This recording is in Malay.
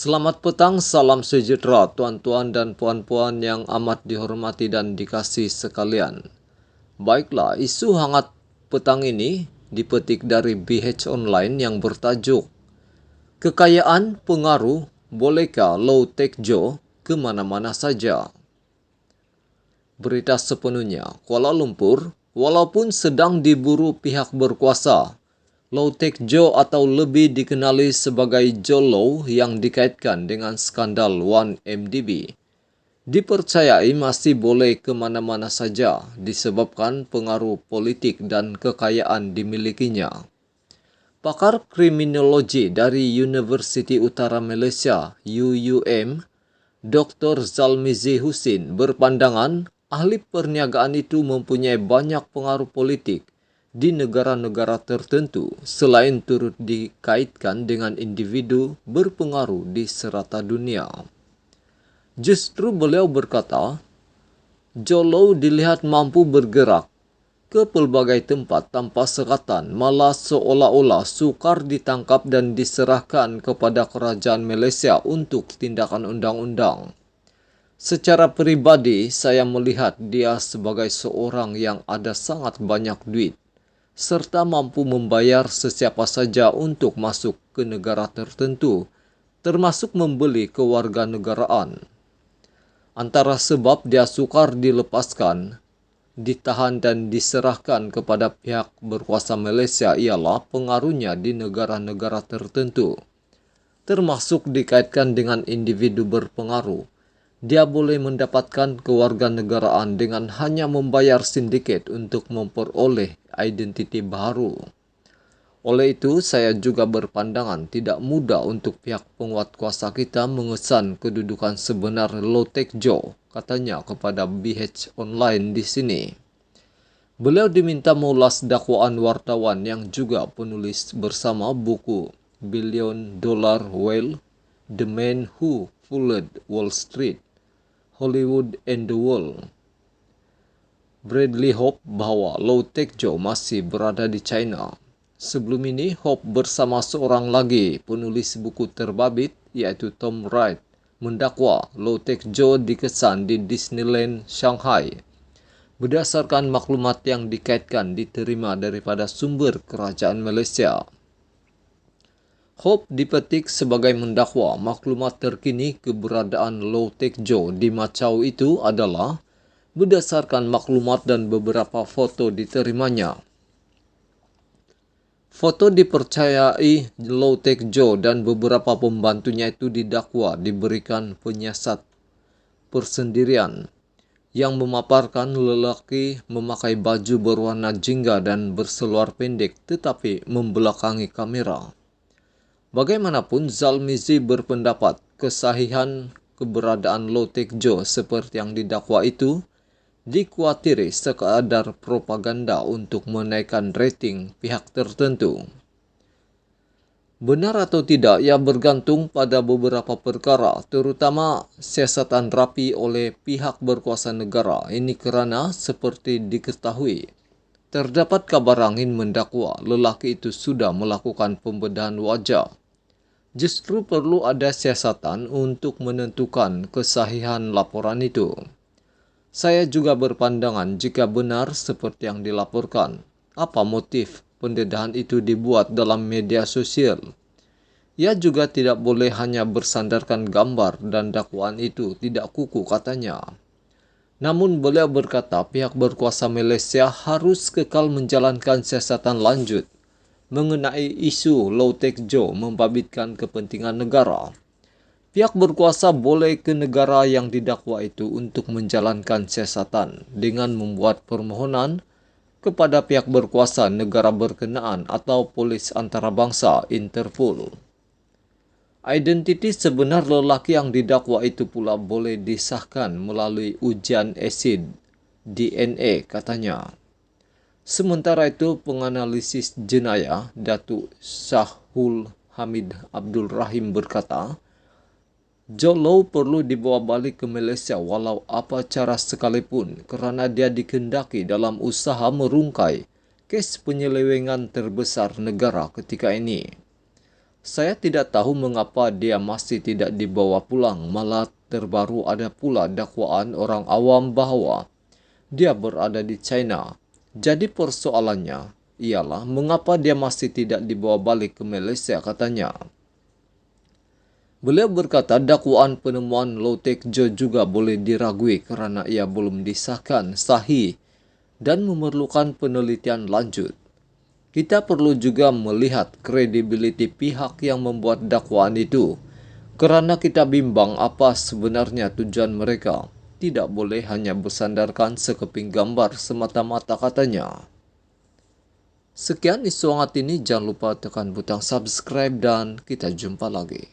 Selamat petang, salam sejahtera tuan-tuan dan puan-puan yang amat dihormati dan dikasihi sekalian. Baiklah, isu hangat petang ini dipetik dari BH Online yang bertajuk Kekayaan Pengaruh Bolehkah Low Tech Joe ke mana-mana saja? Berita sepenuhnya, Kuala Lumpur, walaupun sedang diburu pihak berkuasa, Low Tech Joe atau lebih dikenali sebagai Joe Low yang dikaitkan dengan skandal 1MDB, dipercayai masih boleh ke mana-mana saja disebabkan pengaruh politik dan kekayaan dimilikinya. Pakar kriminologi dari Universiti Utara Malaysia (UUM), Dr. Zalmizi Husin berpandangan ahli perniagaan itu mempunyai banyak pengaruh politik di negara-negara tertentu selain turut dikaitkan dengan individu berpengaruh di serata dunia. Justru beliau berkata, Joe Low dilihat mampu bergerak ke pelbagai tempat tanpa sekatan, malah seolah-olah sukar ditangkap dan diserahkan kepada kerajaan Malaysia untuk tindakan undang-undang. Secara peribadi, saya melihat dia sebagai seorang yang ada sangat banyak duit, serta mampu membayar sesiapa saja untuk masuk ke negara tertentu, termasuk membeli kewarganegaraan. Antara sebab dia sukar dilepaskan, ditahan dan diserahkan kepada pihak berkuasa Malaysia ialah pengaruhnya di negara-negara tertentu, termasuk dikaitkan dengan individu berpengaruh. Dia boleh mendapatkan kewarganegaraan dengan hanya membayar sindiket untuk memperoleh identiti baru. Oleh itu, saya juga berpandangan tidak mudah untuk pihak penguat kuasa kita mengesan kedudukan sebenar Low Tech Joe, katanya kepada BH Online di sini. Beliau diminta mengulas dakwaan wartawan yang juga penulis bersama buku Billion Dollar Whale, The Man Who Fooled Wall Street, Hollywood and the World. Bradley Hope bahwa Low Tech Joe masih berada di China. Sebelum ini, Hope bersama seorang lagi penulis buku terbabit, yaitu Tom Wright, mendakwa Low Tech Joe dikesan di Disneyland Shanghai berdasarkan maklumat yang dikaitkan diterima daripada sumber kerajaan Malaysia. Hope dipetik sebagai mendakwa maklumat terkini keberadaan Low Tech Joe di Macau itu adalah berdasarkan maklumat dan beberapa foto diterimanya. Foto dipercayai Low Tech Joe dan beberapa pembantunya itu didakwa diberikan penyiasat persendirian yang memaparkan lelaki memakai baju berwarna jingga dan berseluar pendek tetapi membelakangi kamera. Bagaimanapun, Zalmizi berpendapat kesahihan keberadaan Low Tech Joe seperti yang didakwa itu dikuatiri sekadar propaganda untuk menaikkan rating pihak tertentu. Benar atau tidak, ia bergantung pada beberapa perkara, terutama siasatan rapi oleh pihak berkuasa negara. Ini kerana, seperti diketahui, terdapat kabar angin mendakwa lelaki itu sudah melakukan pembedahan wajah. Justru perlu ada siasatan untuk menentukan kesahihan laporan itu. Saya juga berpandangan jika benar seperti yang dilaporkan, apa motif pendedahan itu dibuat dalam media sosial. Ia juga tidak boleh hanya bersandarkan gambar dan dakwaan itu tidak kuku, katanya. Namun beliau berkata pihak berkuasa Malaysia harus kekal menjalankan siasatan lanjut mengenai isu Low Tech Joe membabitkan kepentingan negara. Pihak berkuasa boleh ke negara yang didakwa itu untuk menjalankan siasatan dengan membuat permohonan kepada pihak berkuasa negara berkenaan atau polis antarabangsa Interpol. Identiti sebenar lelaki yang didakwa itu pula boleh disahkan melalui ujian asid DNA, katanya. Sementara itu, penganalisis jenayah Datuk Syahul Hamid Abdul Rahim berkata, Joe Low perlu dibawa balik ke Malaysia walau apa cara sekalipun kerana dia dikendaki dalam usaha merungkai kes penyelewengan terbesar negara ketika ini. Saya tidak tahu mengapa dia masih tidak dibawa pulang, malah terbaru ada pula dakwaan orang awam bahwa dia berada di China. Jadi persoalannya ialah mengapa dia masih tidak dibawa balik ke Malaysia, katanya. Beliau berkata dakwaan penemuan Low Taek Joe juga boleh diragui kerana ia belum disahkan sahih dan memerlukan penelitian lanjut. Kita perlu juga melihat kredibiliti pihak yang membuat dakwaan itu, kerana kita bimbang apa sebenarnya tujuan mereka. Tidak boleh hanya bersandarkan sekeping gambar semata-mata, katanya. Sekian isu hangat ini, jangan lupa tekan butang subscribe dan kita jumpa lagi.